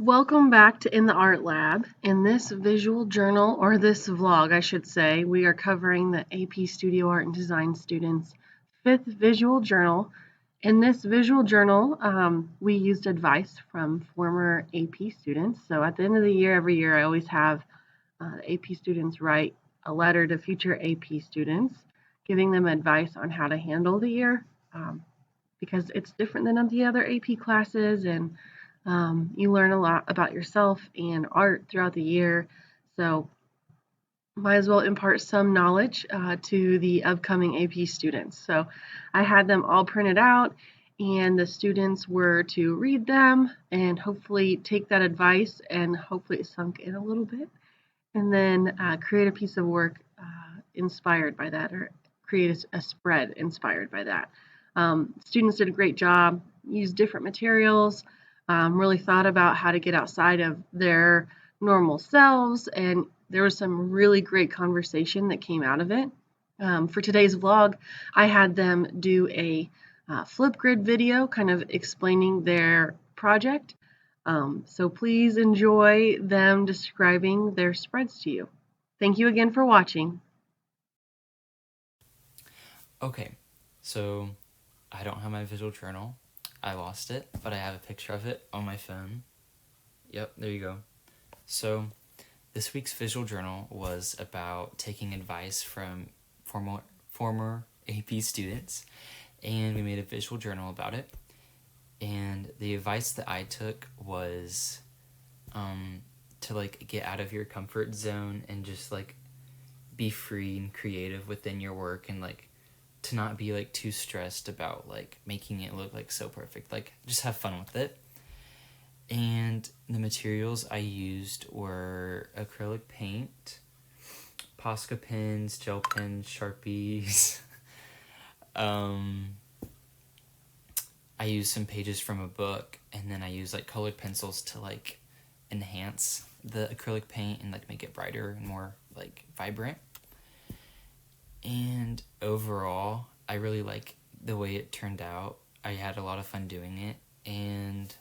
Welcome back to In the Art Lab. In this visual journal, or this vlog, I should say, we are covering the AP Studio Art and Design students' 5th visual journal. In this visual journal, we used advice from former AP students. So at the end of the year, every year, I always have AP students write a letter to future AP students, giving them advice on how to handle the year, because it's different than the other AP classes, and you learn a lot about yourself and art throughout the year. So might as well impart some knowledge to the upcoming AP students. So I had them all printed out, and the students were to read them and hopefully take that advice, and hopefully it sunk in a little bit, and then create a piece of work inspired by that, or create a spread inspired by that. Students did a great job, used different materials, really thought about how to get outside of their normal selves, and there was some really great conversation that came out of it. For today's vlog, I had them do a Flipgrid video kind of explaining their project. So please enjoy them describing their spreads to you. Thank you again for watching. Okay, so I don't have my visual journal. I lost it, but I have a picture of it on my phone. Yep, there you go. So this week's visual journal was about taking advice from former AP students, and we made a visual journal about it. And the advice that I took was to get out of your comfort zone and just be free and creative within your work, and to not be too stressed about making it look so perfect. Just have fun with it. And the materials I used were acrylic paint, Posca pens, gel pens, Sharpies. I used some pages from a book, and then I used colored pencils to enhance the acrylic paint and make it brighter and more vibrant. And overall, I really like the way it turned out. I had a lot of fun doing it, and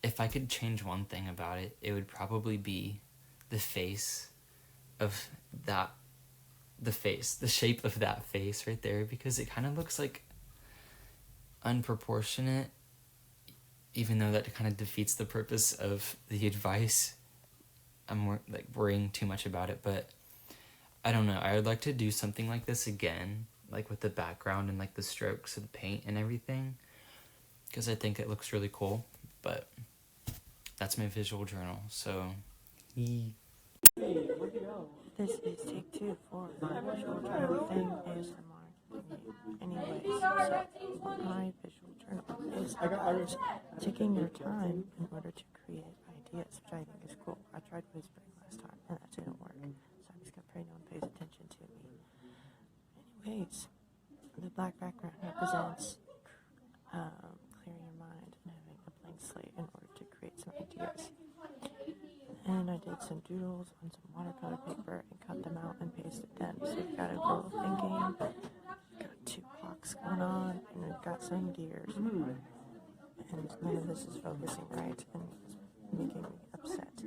if I could change one thing about it, it would probably be the face of that, the shape of that face right there, because it kind of looks unproportionate, even though that kind of defeats the purpose of the advice. I'm more worrying too much about it, but I don't know. I would like to do something like this again, with the background and the strokes of the paint and everything, because I think it looks really cool. But that's my visual journal. So, This is take 2 for my visual journal thing ASMR. Anyways, so my visual journal is about taking your time in order to create ideas, which I think is cool. I tried whispering last time and that didn't work, so I'm just gonna pray no one pays attention to me. Anyways, the black background represents clearing your mind and having a blank slate in order to create some ideas. And I did some doodles on some watercolor paper and cut them out and pasted them. So we've got a girl thinking, got 2 clocks going on, and we've got some gears. And none of this is focusing right, and it's making me upset.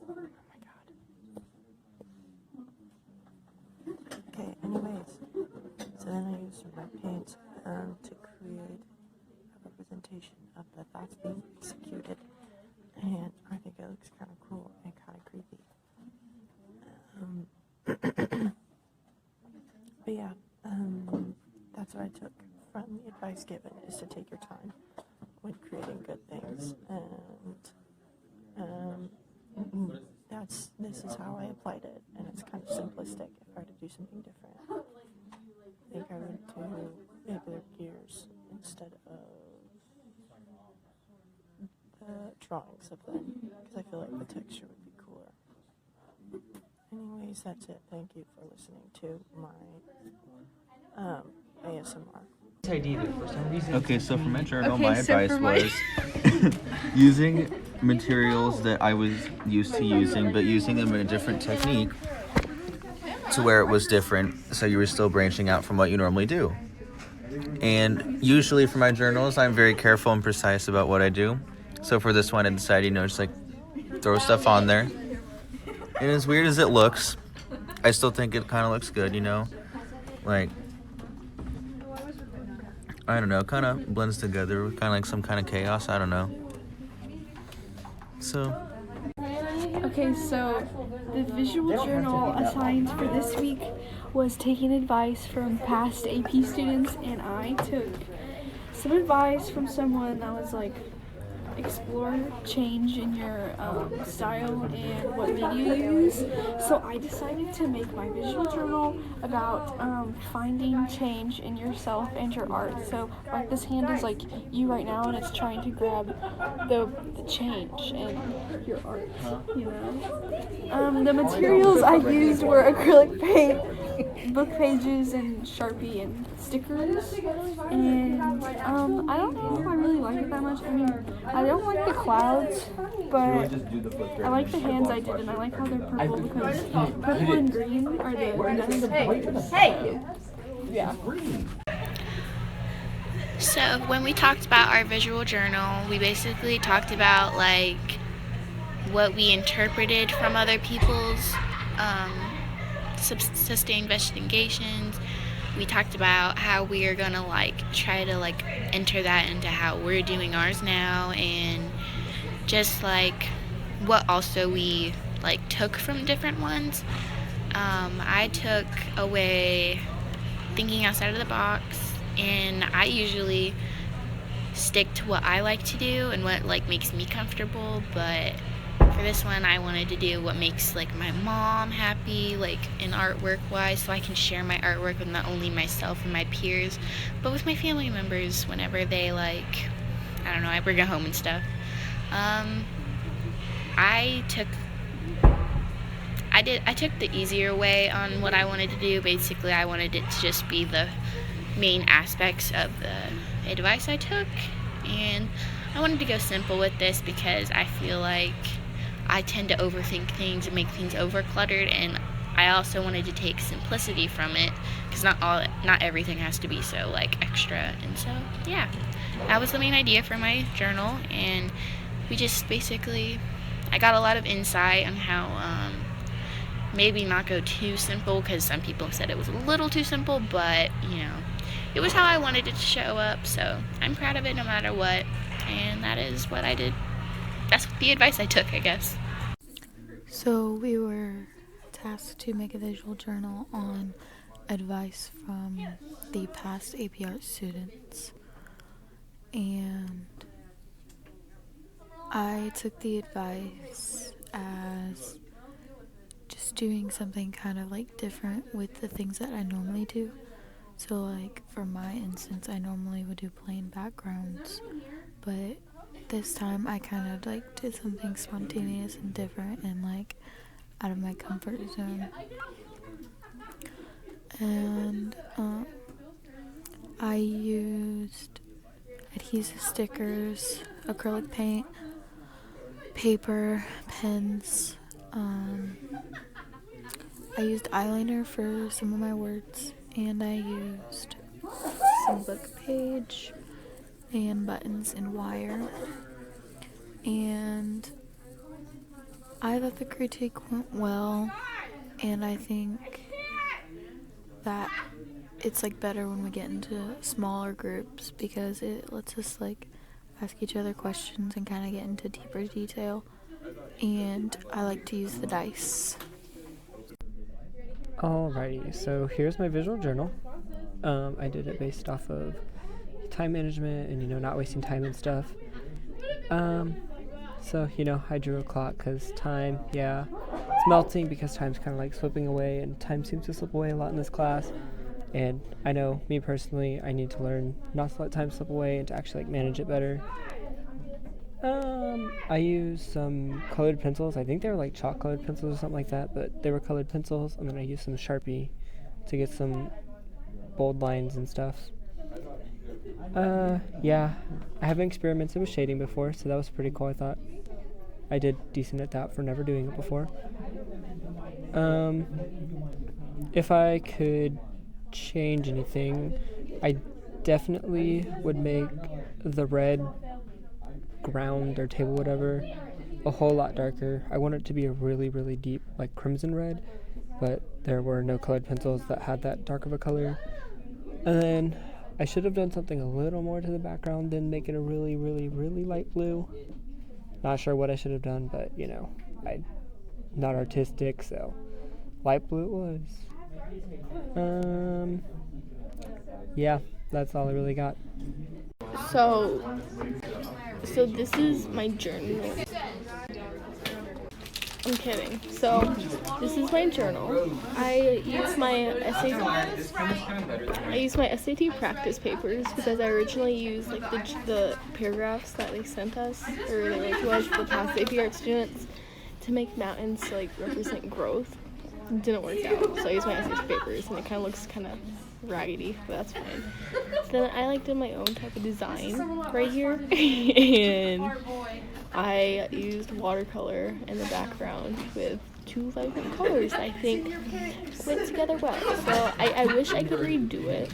Oh my god. Okay, anyways. So then I used some red paint to create a representation of the thoughts being executed. And I think it looks kind of cool and kind of creepy. But yeah, that's what I took from the advice given, is to take your time when creating good things. And this is how I applied it, and it's kind of simplistic. If I were to do something different, I think I would do bigger gears instead of the drawings of them, because I feel like the texture would be cooler. Anyways, that's it. Thank you for listening to my ASMR. Okay, so for my journal, my advice was using materials that I was used to using, but using them in a different technique to where it was different, so you were still branching out from what you normally do. And usually for my journals, I'm very careful and precise about what I do. So for this one, I decided, just like throw stuff on there. And as weird as it looks, I still think it kind of looks good, Like, I don't know, kind of blends together with kind of like some kind of chaos. I don't know. So. Okay, so the visual journal assigned for this week was taking advice from past AP students, and I took some advice from someone that was like, explore change in your style and what media you use. So I decided to make my visual journal about finding change in yourself and your art. So like this hand is like you right now, and it's trying to grab the change in your art, the materials I used were acrylic paint, book pages, and Sharpie and stickers. And I don't know if I really like it that much. I mean, I don't like the clouds, but I like the hands I did, and I like how they're purple because purple and green are the Hey! Yeah. So when we talked about our visual journal, we basically talked about like what we interpreted from other people's sustained investigations. We talked about how we are gonna try to enter that into how we're doing ours now, and just what also we took from different ones. I took away thinking outside of the box, and I usually stick to what I like to do and what makes me comfortable, but for this one I wanted to do what makes my mom happy, in artwork wise, so I can share my artwork with not only myself and my peers, but with my family members whenever they I don't know, I bring it home and stuff. I took the easier way on what I wanted to do. Basically, I wanted it to just be the main aspects of the advice I took, and I wanted to go simple with this because I feel like I tend to overthink things and make things overcluttered, and I also wanted to take simplicity from it because not everything has to be so extra. And so yeah, that was the main idea for my journal, and we just basically, I got a lot of insight on how maybe not go too simple, because some people said it was a little too simple, but it was how I wanted it to show up, so I'm proud of it no matter what, and that is what I did. That's the advice I took, I guess. So we were tasked to make a visual journal on advice from the past AP Art students, and I took the advice as just doing something kind of different with the things that I normally do. So for my instance, I normally would do plain backgrounds, but this time I kind of did something spontaneous and different and out of my comfort zone. And I used adhesive stickers, acrylic paint, paper, pens. I used eyeliner for some of my words, and I used some book page and buttons and wire. And I thought the critique went well, and I think that it's better when we get into smaller groups because it lets us ask each other questions and kind of get into deeper detail. And I like to use the dice. Alrighty, so here's my visual journal. I did it based off of time management and not wasting time and stuff. So I drew a clock because time, it's melting because time's kind of slipping away, and time seems to slip away a lot in this class. And I know, me personally, I need to learn not to let time slip away and to actually manage it better. I used some colored pencils. I think they were chalk colored pencils or something like that, but they were colored pencils. And then I used some Sharpie to get some bold lines and stuff. I haven't experimented with shading before, so that was pretty cool, I thought. I did decent at that for never doing it before. If I could change anything, I definitely would make the red ground or table, whatever, a whole lot darker. I want it to be a really, really deep, like crimson red, but there were no colored pencils that had that dark of a color. And then I should have done something a little more to the background than make it a really, really, really light blue. Not sure what I should have done, but you know, I'm not artistic, so light blue it was. Yeah, that's all I really got. So this is my journal. I'm kidding. So this is my journal. I use my SAT practice papers because I originally used like the paragraphs that they sent us, or they like was the past AP art students, to make mountains to like represent growth. It didn't work out, so I used my SAT papers, and it kind of looks kind of raggedy, but that's fine. Then I like did my own type of design right here, and I used watercolor in the background with 2 vibrant colors I think went together well. So I wish I could redo it,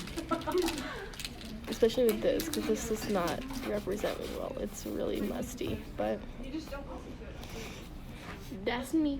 especially with this, because this does not represent me well. It's really musty, but that's me.